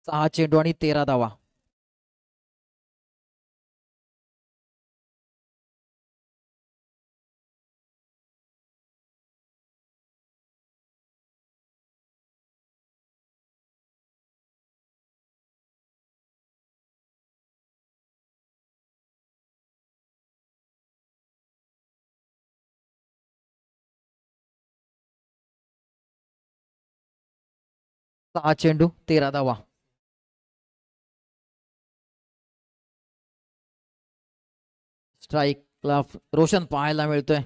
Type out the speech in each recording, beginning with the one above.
6 चेंडू आणि 13 धावा. सहा चेंडू 13 धावा. स्ट्राईकला रोशन पाहायला मिळतोय.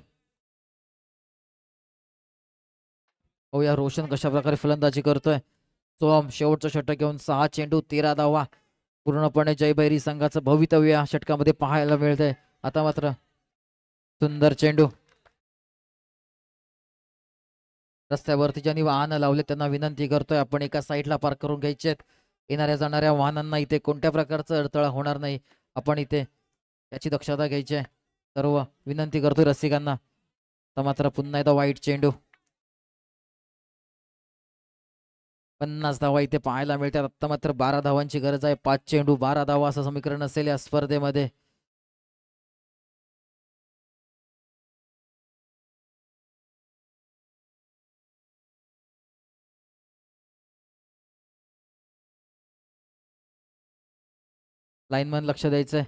या रोशन कशा प्रकारे फलंदाजी करतोय. सोहम शेवटचं षटक घेऊन 6 चेंडू 13 धावा. पूर्णपणे जयभैरी संघाचं भवितव्य या षटकामध्ये पाहायला मिळतंय. आता मात्र सुंदर चेंडू. रस्त्यावरती ज्यांनी वाहन लावले त्यांना विनंती करतोय आपण एका साईडला पार्क करून घ्यायचे. येणाऱ्या जाणाऱ्या वाहनांना इथे कोणत्या प्रकारचा अडथळा होणार नाही, आपण इथे याची दक्षता घ्यायची आहे. सर्व विनंती करतोय रसिकांना. तर मात्र पुन्हा एकदा वाईट चेंडू. 50 धावा इथे पाहायला मिळतात. आता मात्र 12 धावांची गरज आहे. 5 चेंडू 12 धावा असं समीकरण असेल या स्पर्धेमध्ये. लाईनमन लक्ष द्यायचंय.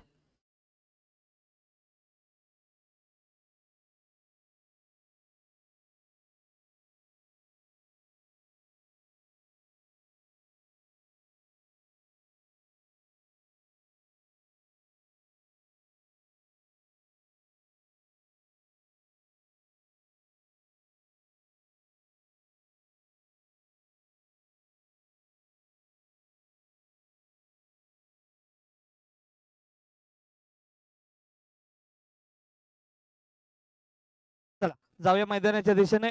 जाऊया मैदानाच्या दिशेने.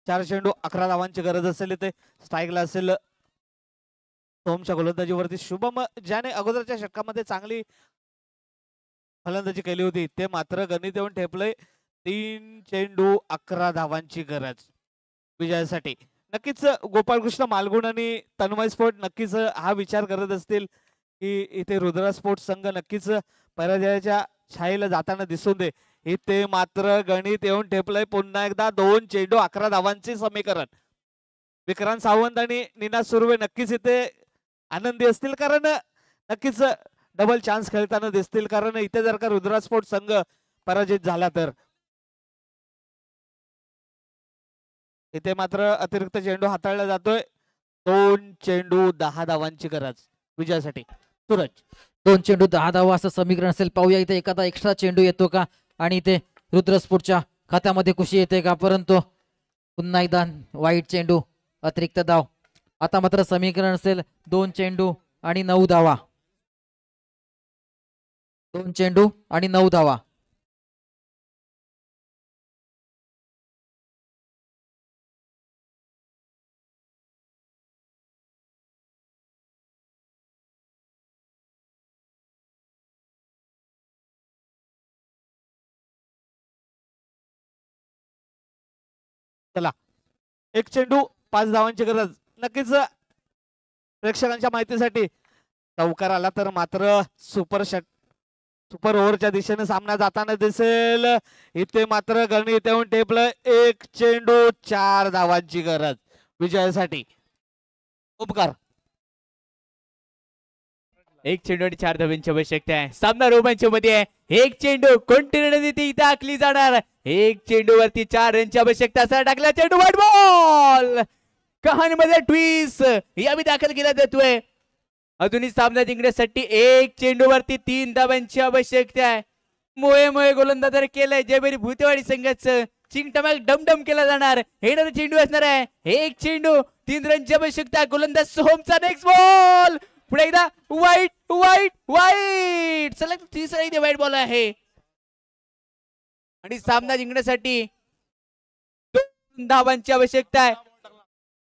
4 चेंडू 11 धावांची गरज असेल इथे. स्ट्राईकला असेल सोमच्या गोलंदाजीवरती शुभम, ज्याने अगोदरच्या षटकामध्ये चांगली फलंदाजी केली होती, ते मात्र गणित येऊन ठेपलंय. 3 चेंडू 11 धावांची गरज विजयासाठी. नक्कीच गोपाळकृष्ण मालगुण आणि तन्मय स्पोर्ट नक्कीच हा विचार करत असतील की इथे रुद्रा स्पोर्ट्स संघ नक्कीच पराजयाच्या छायेला जाताना दिसून दे. इथे मात्र गणित येऊन ठेपलंय पुन्हा एकदा. 2 चेंडू 11 धावांचे समीकरण. विक्रांत सावंत आणि नीना सुर्वे नक्कीच इथे आनंदी असतील, कारण नक्कीच डबल चान्स खेळताना दिसतील. कारण इथे जर का रुद्रा स्पोर्ट्स संघ पराजित झाला तर इथे मात्र अतिरिक्त चेंडू हाताळला जातोय. 2 चेंडू 10 धावांची गरज विजयासाठी. सूरज 2 चेंडू 10 धावा असं समीकरण असेल. पाहूया इथे एखादा एक्स्ट्रा चेंडू येतो का आणि इथे रुद्र स्पोर्टच्या खात्यामध्ये खुशी येते का. परंतु पुन्हा एकदा वाईट चेंडू अतिरिक्त धाव. आता मात्र समीकरण असेल 2 चेंडू आणि 9 धावा. 2 चेंडू आणि 9 धावा. चला 1 चेंडू 5 धावांची गरज. नक्कीच प्रेक्षकांच्या माहितीसाठी चौकार आला तर मात्र सुपर ओव्हरच्या दिशेने सामना जाताना दिसेल. इथे मात्र गणित येऊन टेपलं. 1 चेंडू 4 धावांची गरज विजयासाठी. उपकार 1 चेंडू आणि 4 धावांची आवश्यकता आहे. सामना रोमांचमध्ये आहे. 1 चेंडू कोणती रणनीती इथे आखली जाणार. 1 चेंडू वरती 4 रनची आवश्यकता असा टाकला चेंडू. White ball. कहाणीमध्ये ट्विस्ट यावी दाखल केला जातोय. अजूनही सामना जिंकण्यासाठी 1 चेंडू वरती 3 धावांची आवश्यकता आहे. मोहे गोलंदाज केलंय जयभैरी भूतेवाडी संघाचं. चिंगटमाग डमडम केला जाणार. येणारा चेंडू असणार आहे. 1 चेंडू 3 रनची आवश्यकता. गोलंदाज सोहमचा नेक्स्ट बॉल. पुढे एकदा वाईट वाईट वाईट. चला तिसरा इथे वाईट बॉल आहे आणि सामना जिंकण्यासाठी 2 धावांची आवश्यकता आहे.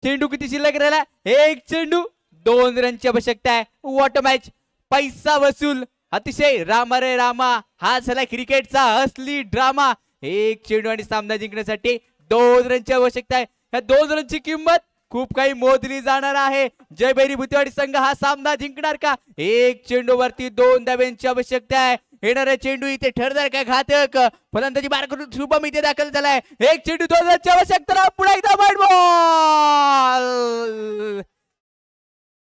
चेंडू किती शिल्लक राहिला. 1 चेंडू 2 रनची आवश्यकता आहे. वॉटर मॅच पैसा वसूल. अतिशय रामा रे रामा. हा झाला क्रिकेटचा असली ड्रामा. 1 चेंडू आणि सामना जिंकण्यासाठी 2 रनची आवश्यकता आहे. या 2 रनची किंमत खूप काही मोजली जाणार आहे. जयभैरी भुतेवाडी संघ हा सामना जिंकणार का? एक चेंडूवरती 2 धाब्यांची आवश्यकता आहे. येणारा चेंडू इथे ठरणार का घातक? फलंदाजी बार करून शुभम इथे दाखल झालाय. एक चेंडू 2 धाब्यांची आवश्यकता. पुन्हा एकदा बॉल.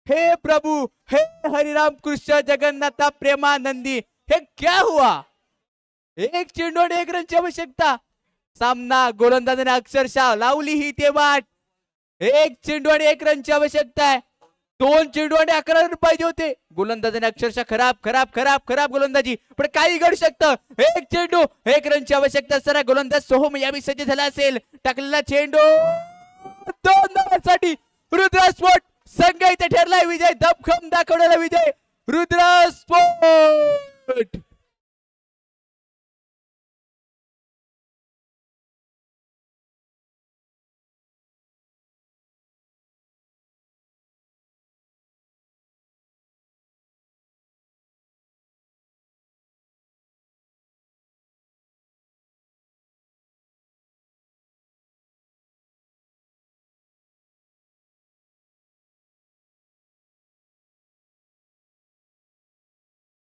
हे प्रभू, हे हरिराम कृष्ण जगन्नाथ प्रेमानंदी, हे क्या हुआ? एक चेंडू आणि 1 रनची आवश्यकता. सामना गोलंदाजाने अक्षरशः लावली ही ते वाट. 1 चेंडू आणि 1 रनची आवश्यकता आहे. 2 चेंडू आणि 11 रन पाहिजे होते. गोलंदाजाने अक्षरशः खराब खराब खराब खराब गोलंदाजी, पण काही घडू शकतं. 1 चेंडू 1 रनची आवश्यकता असताना गोलंदाज सोहम यावी सज्ज झाला असेल. टाकलेला चेंडू 2 धावांसाठी रुद्र स्पोर्ट संघ इथे ठरलाय विजय. दमखम दाखवलेला विजय रुद्र स्पोर्ट.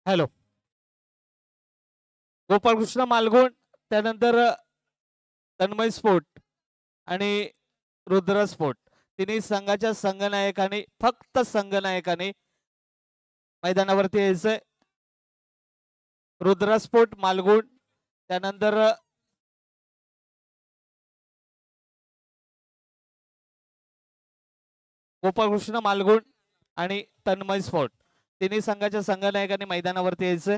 हॅलो, गोपालकृष्ण मालगुण, त्यानंतर तन्मय स्पोर्ट आणि रुद्र स्पोर्ट, तिन्ही संघाच्या संघनायकाने, फक्त संघनायकाने मैदानावरती यायचंय. रुद्र स्पोर्ट मालगुण, त्यानंतर गोपालकृष्ण मालगुण आणि तन्मय स्पोर्ट, तिन्ही संघाच्या संघनायकाने मैदानावरती यायचंय.